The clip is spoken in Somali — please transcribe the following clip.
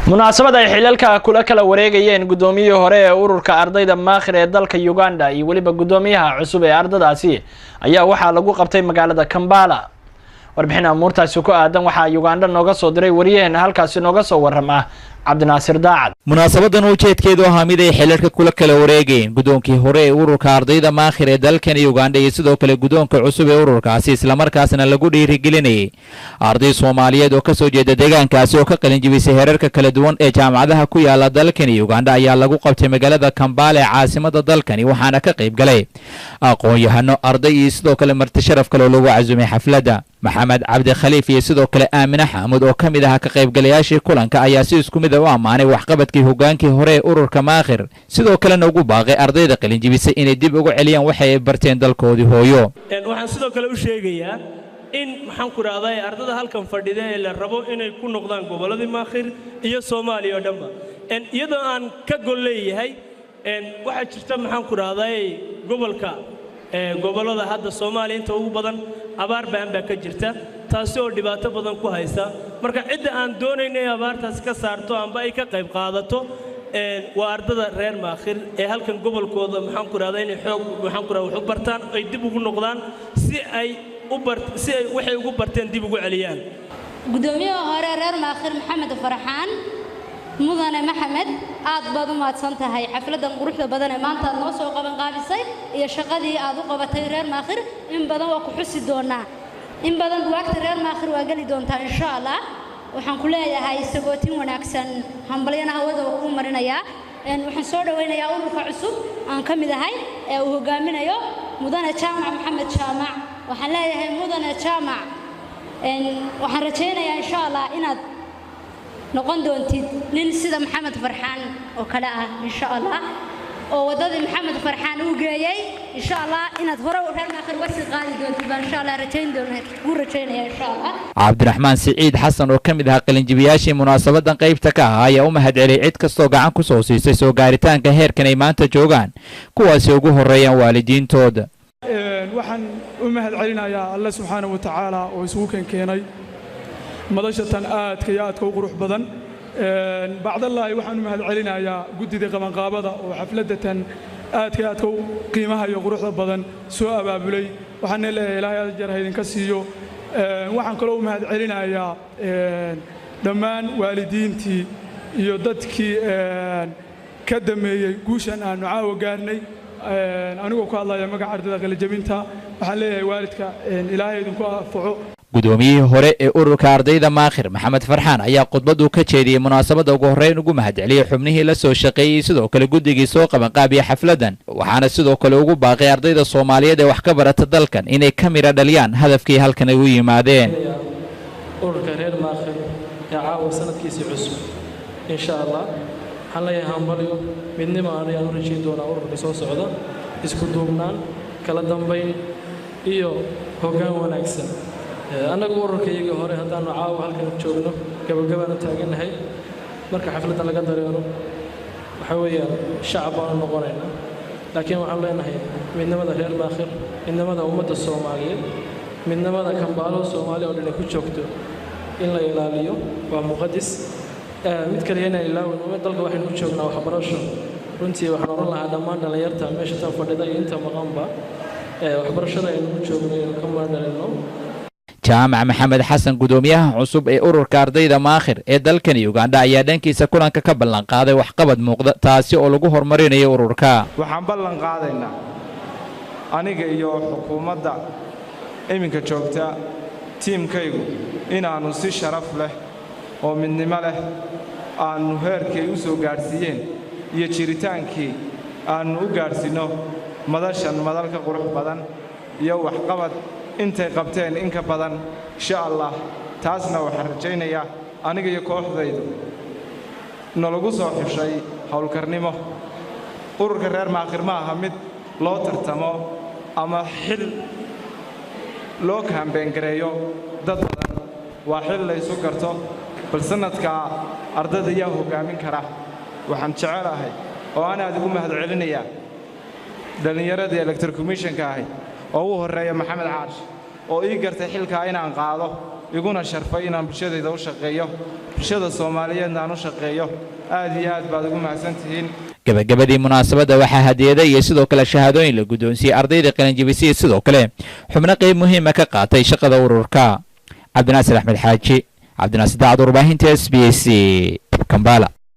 munaasabada ay xilalka kula kala wareegayeen gudoomiyihii hore ee ururka ardayda maakhir ee dalka Uganda iyo waliba gudoomiyaha cusub ee ardadaasi ayaa waxaa lagu qabtay magaalada Kampala. warbixin amuurtaasi ku aadan waxaa Uganda nooga soo diray wariyeen halkaasi nooga soo warrama Cabdinaasir Daacad. munaasabadan ujeedkeedu ahaa mid ay xilalka kula kala wareegeen gudoonkii hore ee ururka ardayda maakhir ee dalkan Uganda iyo sidoo kale gudoonka cusub ee ururkaasi isla markaasna lagu dhiirigelinayay arday Soomaaliyeed oo ka soo jeeda deegaankaasi oo ka qalin jebisay heerarka kala duwan ee jaamacadaha ku yaala dalkan Uganda ayaa lagu qabtay magaalada Kampala ee caasimada dalkani waxaana ka qayb galay aqoon-yahano arday iyo sidoo kale marti sharaf kale oo lagu casuumay xafladda. maxamed cabdi khaliif iyo sidoo kale aamina xamuud oo ka mid ah ka qaybgalayaashii kulanka ayaa si isku mid ah u amaanay waxqabadkii hogaankii hore ee ururka maakhir sidoo kalena ugu baaqay ardayda qalin jebisay inay dib ugu celiyaan waxa ay barteen dalkoodii hooyo. waxaan sidoo kale u sheegayaa in maxaan ku raadayay ardada halkan fadhida ee la rabo inay ku noqdaan goboladii maakhir iyo Soomaaliya oo dhanba iyadoo aan ka gol leeyahay waxa jirta maxaan ku raadayay gobolada hadda Soomaaliya inta ugu badan abaar baan ka jirta taasi oo dhibaato badan ku haysa marka cid aan doonaynay abaartaas ka saarto amba ay ka qayb qaadato waa ardada reer maakhir ee halkan gobolkooda maxaan ku raadayay inay xoog maxaan ku raadayay wax u bartaan ay dib ugu noqdaan si ay waxay ugu barteen dib ugu celiyaan. gudoomiyaha hore reer maakhir maxamed farxaan mudane maxamed aad baad u maadsantahay xafladan quruxda badan ee maanta noo soo qaban qaabisay iyo shaqadii aad u qabatay reer maakhir in badan waa ku xusi doonaa in badan buugta reer maakhir waa gali doontaa insha Allah waxaan ku leeyahay sagootin wanaagsan hambalyana hawada ku marinaya waxaan soo dhaweynayaa ururka cusub aan ka mid ahay ee uu hogaaminayo mudane jaamac maxamed jaamac waxaan leeyahay mudane jaamac waxaan rajaynayaa insha Allah inaad noqon doontid nin sida maxamed farxaan oo kale ah insha Allah oo wadadii maxamed farxaan uu geeyay insha Allah inaad hore u reer maakhir wasi qaadi doontid insha Allah rajaynaya insha Allah. Cabdiraxmaan Saciid Xasan oo kamid ah qalin jebiyaashii munaasabadan qaybta ka ah ayaa u mahadceliyay cid kastoo gacan ku soo siisay soo gaaritaanka heerkan ay maanta joogaan kuwaas ugu horeeyaan waalidiintooda. waxaan u mahadcelinayaa Allah subhanahu wa ta'ala oo isugu keenay madashatan aadka iyo aadka u qurux badan bacdallaahi waxaan u mahadcelinayaa guddida qabanqaabada oo xafladatan aadka iyo aadka u qiimaha iyo quruxda badan soo abaabulay waxaan leeyahay ilaahay ajar ha idinka siiyo waxaan kaloo u mahadcelinayaa dhammaan waalidiintii iyo dadkii ka dameeyey guushan aanu caawa gaarnay anigoo ku hadlaya magaca ardayda qalin jebinta waxaan leeyahay waalidka ilaahay idinku afaco. gudoomiyihii hore ee ururka ardayda maakhir maxamed farxaan ayaa khudbadu ka jeediyay munaasabada ugu horeyn ugu mahadceliyay xubnihii la soo shaqeeyay sidoo kale guddigii soo qaban qaabiyay xafladan waxaana sidoo kale ugu baaqay ardayda Soomaaliyeed ee wax ka barata dalkan inay ka mira dhaliyaan hadafkii halkan ay u yimaadeen. ururka reer maakhir ee caawa sanadkiisii cusub insha Allah waxaan leeyahay hambalyo midnimo aan u rajayn doonaa ururka soo socda isku duubnaan kala dambeyn iyo hoggaan wanaagsan. anagu ururkayga hore hadaan caawa halkan joogno gabagabana taaganahay marka xafladda laga dareero waxa weeyaan shacab aan noqonayna laakiin waxaan leenahay midnimada reer maakhir midnimada ummadda Soomaaliyeed midnimada Kampala Soomaaliya oo dhan ku joogto in la ilaaliyo waa muqaddis mid kale inay ilaawin dalka waxaynu u joognaa waxbarasho runtii waxaan oran lahaa dhammaan dhalinyarta meesha tan fadhida iyo inta maqanba waxbarashada aynu u joogno inuu ka maadhalino. jaamac maxamed xasan gudoomiyaha cusub ee ururka ardayda maakhir ee dalkan Uganda ayaa dhankiisa kulanka ka ballan qaaday waxqabad muuqda taasi oo lagu horumarinayo ururka. waxaan ballan qaadaynaa aniga iyo xukuumadda iminka joogta tiimkaygu inaanu si sharaf leh oo midnimo leh aanu heerkii u soo gaarsiiyeen iyo jiritaankii aanu u gaarsiino madashan madalka qurux badan iyo waxqabad intay qabteen in ka badan insha Allah taasna waxaan rajaynayaa aniga iyo kooxdaydu nalagu soo xushay hawlkarnimo ururka reer maakhir ma aha mid loo tartamo ama xil loo kaambeen gareeyo dad badan waa xil la isu garto bal sanadka ardayda yaa hogaamin kara waxaan jecelahay oo aan aad ugu mahadcelinayaa dhalinyaradii electoral commission-ka ahay oo u horeeya maxamed caash oo ii gartay xilka inaan qaado iguna sharfay inaan bulshadayda u shaqeeyo bulshada Soomaaliyeedna aan u shaqeeyo aad iyo aad baad ugu mahadsantihiin gabagabadii munaasabadda waxaa hadiyada iyo sidoo kale shahaadooyin la guddoonsiiyey ardayda qalinjabisay sidoo kale xubno qayb muhiim ah ka qaatay shaqada ururka cabdinaasir axmed xaaji cabdinaasir daacad warbaahinta SBS Kampala